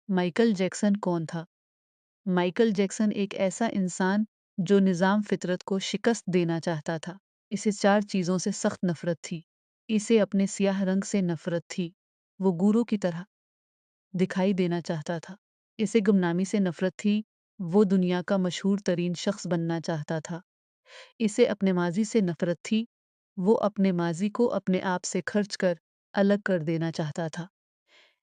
Michael Jackson कौन था? Michael Jackson एक ऐसा इंसान जो निज़ाम फितरत को शिकस्त देना चाहता था। इसे 4 चीज़ों से सख्त नफ़रत थी। इसे अपने सियाह रंग से नफ़रत थी। वो गूरों की तरह दिखाई देना चाहता था। इसे गुमनामी से नफ़रत थी। वो दुनिया का मशहूर तरीन शख्स बनना चाहता था। इसे अपने माज़ी से नफ़रत थी। वो अपने माज़ी को अपने आप से खर्च कर अलग कर देना चाहता था।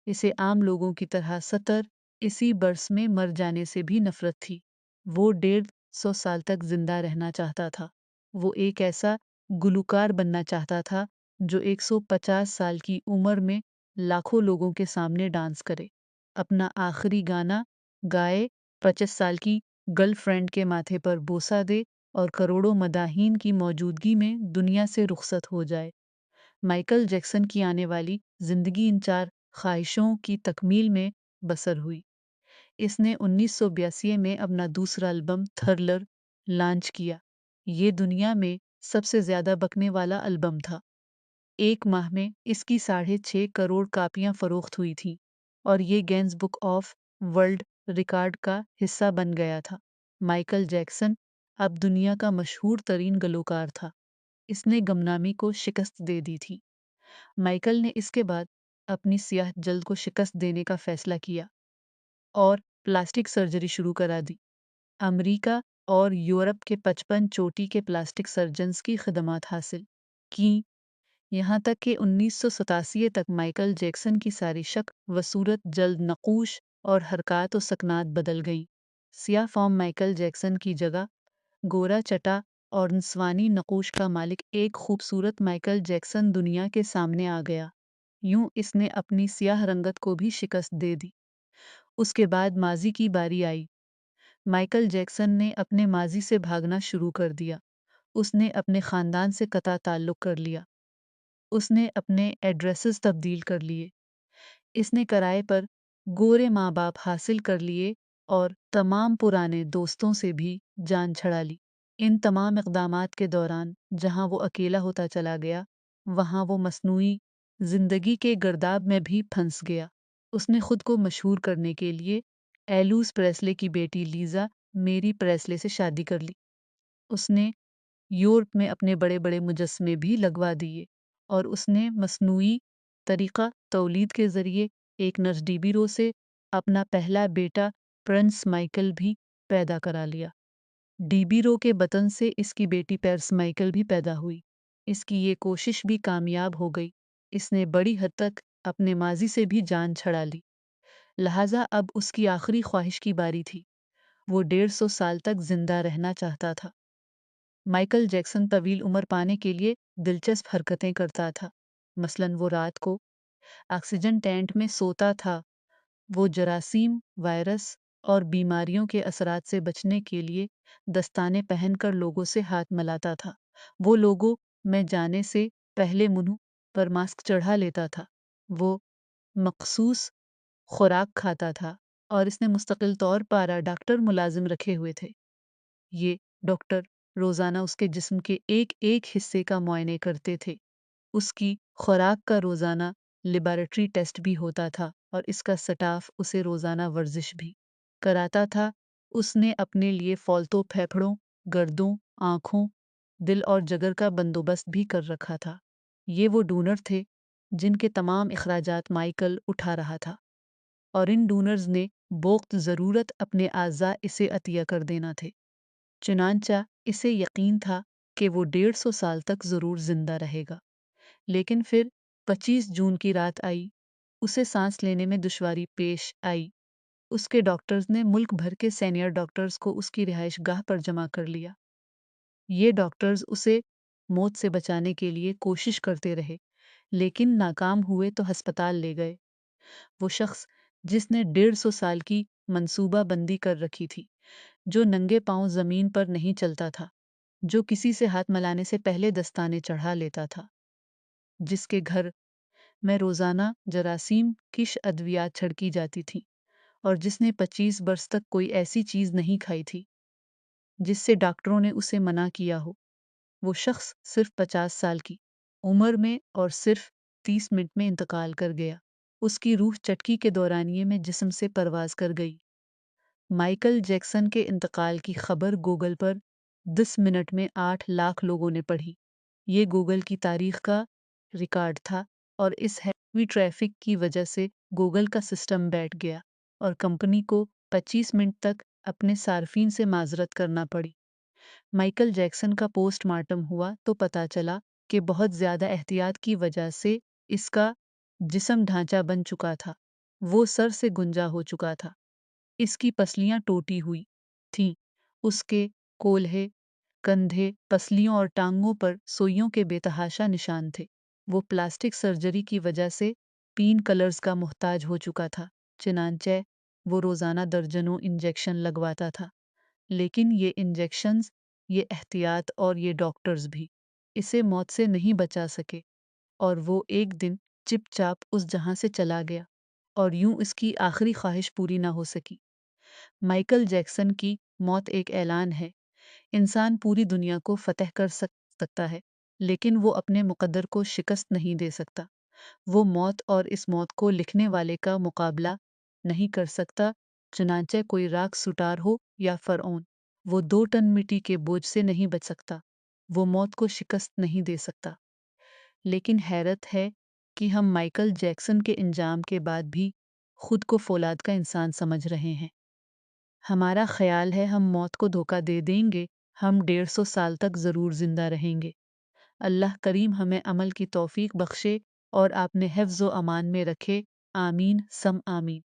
इसे आम लोगों की तरह सतर इसी बरस में मर जाने से भी नफरत थी। वो 150 साल तक जिंदा रहना चाहता था। वो एक ऐसा गुलूकार बनना चाहता था जो 150 साल की उम्र में लाखों लोगों के सामने डांस करे, अपना आखिरी गाना गाए, 25 साल की गर्लफ्रेंड के माथे पर बोसा दे और करोड़ों मदाहीन की मौजूदगी में दुनिया से रुखसत हो जाए। माइकल जैक्सन की आने वाली जिंदगी इन 4 ख्वाहिशों की तकमील में बसर हुई। इसने 1982 में अपना दूसरा एल्बम थ्रिलर लॉन्च किया। ये दुनिया में सबसे ज़्यादा बकने वाला एल्बम था। एक माह में इसकी 6.5 करोड़ कापियाँ फ़रोख्त हुई थीं और ये Guinness book of world record का हिस्सा बन गया था। माइकल जैक्सन अब दुनिया का मशहूर तरीन गलोकार था। इसने गुमनामी को शिकस्त दे दी थी। माइकल ने इसके बाद अपनी सियाह जल्द को शिकस्त देने का फैसला किया और प्लास्टिक सर्जरी शुरू करा दी। अमेरिका और यूरोप के 55 चोटी के प्लास्टिक सर्जन्स की खिदमात हासिल की। यहाँ तक कि 1987 तक माइकल जैक्सन की सारी शक्ल व सूरत जल्द नकूश और हरकत व सकनात बदल गई। सियाह फॉर्म माइकल जैक्सन की जगह गोरा चटा और नस्वानी नकूश का मालिक एक खूबसूरत माइकल जैक्सन दुनिया के सामने आ गया। यूं इसने अपनी सियाह रंगत को भी शिकस्त दे दी। उसके बाद माजी की बारी आई। माइकल जैक्सन ने अपने माजी से भागना शुरू कर दिया। उसने अपने ख़ानदान से कता ताल्लुक़ कर लिया। उसने अपने एड्रेसेस तब्दील कर लिए। इसने किराए पर गोरे माँ बाप हासिल कर लिए और तमाम पुराने दोस्तों से भी जान छड़ा ली। इन तमाम इक़दामात के दौरान जहाँ वो अकेला होता चला गया, वहाँ वो मस्नूई ज़िंदगी के गर्दाब में भी फंस गया। उसने खुद को मशहूर करने के लिए एलविस प्रेस्ले की बेटी लीज़ा मेरी प्रेस्ले से शादी कर ली। उसने यूरोप में अपने बड़े-बड़े मुजस्समे भी लगवा दिए और उसने मस्नूई तरीक़ा तौलीद के ज़रिए एक नर्स डीबी से अपना पहला बेटा प्रिंस माइकल भी पैदा करा लिया। डीबी के बतन से इसकी बेटी पेरिस माइकल भी पैदा हुई। इसकी ये कोशिश भी कामयाब हो गई। इसने बड़ी हद तक अपने माजी से भी जान छड़ा ली। लिहाजा अब उसकी आखिरी ख्वाहिश की बारी थी। वो 150 साल तक जिंदा रहना चाहता था। माइकल जैक्सन तवील उम्र पाने के लिए दिलचस्प हरकतें करता था। मसलन वो रात को ऑक्सीजन टेंट में सोता था। वो जरासीम, वायरस और बीमारियों के असरात से बचने के लिए दस्ताने पहनकर लोगों से हाथ मिलाता था। वो लोगों में जाने से पहले मुंह पर मास्क चढ़ा लेता था। वो मखसूस खुराक खाता था और इसने मुस्तकिल तौर पर डॉक्टर मुलाजिम रखे हुए थे। ये डॉक्टर रोज़ाना उसके जिस्म के एक-एक हिस्से का मुआयने करते थे। उसकी खुराक का रोज़ाना लेबॉरेटरी टेस्ट भी होता था और इसका स्टाफ उसे रोज़ाना वर्जिश भी कराता था। उसने अपने लिए फालतू फेफड़ों, गर्दों, आँखों, दिल और जिगर का बंदोबस्त भी कर रखा था। ये वो डोनर थे जिनके तमाम अखराजात माइकल उठा रहा था और इन डोनर्स ने वक्त ज़रूरत अपने आज़ा इसे अतिया कर देना थे। चुनांचा इसे यकीन था कि वो 150 साल तक ज़रूर ज़िंदा रहेगा। लेकिन फिर 25 जून की रात आई। उसे सांस लेने में दुश्वारी पेश आई। उसके डॉक्टर्स ने मुल्क भर के सीनियर डॉक्टर्स को उसकी रिहाइश गाह पर जमा कर लिया। ये डॉक्टर्स उसे मौत से बचाने के लिए कोशिश करते रहे, लेकिन नाकाम हुए तो अस्पताल ले गए। वो शख्स जिसने 150 साल की मंसूबा बंदी कर रखी थी, जो नंगे पांव जमीन पर नहीं चलता था, जो किसी से हाथ मिलाने से पहले दस्ताने चढ़ा लेता था, जिसके घर में रोजाना जरासीम की अद्वियात छिड़की जाती थी और जिसने 25 बरस तक कोई ऐसी चीज नहीं खाई थी जिससे डॉक्टरों ने उसे मना किया हो। वो शख्स सिर्फ 50 साल की उम्र में और सिर्फ 30 मिनट में इंतकाल कर गया। اس کی روح چٹکی کے دورانیے میں جسم سے پرواز کر گئی۔ مائیکل جیکسن کے انتقال کی خبر گوگل پر 10 منٹ میں 8 لاکھ لوگوں نے پڑھی۔ یہ گوگل کی تاریخ کا ریکارڈ تھا اور اس ہیوی ٹریفک کی وجہ سے گوگل کا سسٹم بیٹھ گیا اور کمپنی کو 25 منٹ تک اپنے صارفین سے معذرت کرنا پڑی۔ مائیکل جیکسن کا پوسٹ مارٹم ہوا تو پتہ چلا کہ بہت زیادہ احتیاط کی وجہ سے اس کا جسم ڈھانچہ بن چکا تھا، وہ سر سے گنجا ہو چکا تھا، اس کی پسلیاں ٹوٹی ہوئی تھیں، اس کے کولہے، کندھے، پسلیوں اور ٹانگوں پر سوئیوں کے بے تحاشا نشان تھے۔ وہ پلاسٹک سرجری کی وجہ سے پین کلرز کا محتاج ہو چکا تھا، چنانچہ وہ روزانہ درجنوں انجیکشن لگواتا تھا، لیکن یہ انجیکشنز، یہ احتیاط اور یہ ڈاکٹرز بھی اسے موت سے نہیں بچا سکے، اور وہ ایک دن چپ چاپ اس جہاں سے چلا گیا اور یوں اس کی آخری خواہش پوری نہ ہو سکی۔ مائیکل جیکسن کی موت ایک اعلان ہے۔ انسان پوری دنیا کو فتح کر سکتا ہے، لیکن وہ اپنے مقدر کو شکست نہیں دے سکتا۔ وہ موت اور اس موت کو لکھنے والے کا مقابلہ نہیں کر سکتا، چنانچہ کوئی راک سوٹار ہو یا فرعون، وہ 2 ٹن مٹی کے بوجھ سے نہیں بچ سکتا، وہ موت کو شکست نہیں دے سکتا۔ لیکن حیرت ہے کہ ہم مائیکل جیکسن کے انجام کے بعد بھی خود کو فولاد کا انسان سمجھ رہے ہیں۔ ہمارا خیال ہے ہم موت کو دھوکہ دے دیں گے، ہم 150 سال تک ضرور زندہ رہیں گے۔ اللہ کریم ہمیں عمل کی توفیق بخشے اور آپ نے حفظ و امان میں رکھے، آمین سم آمین۔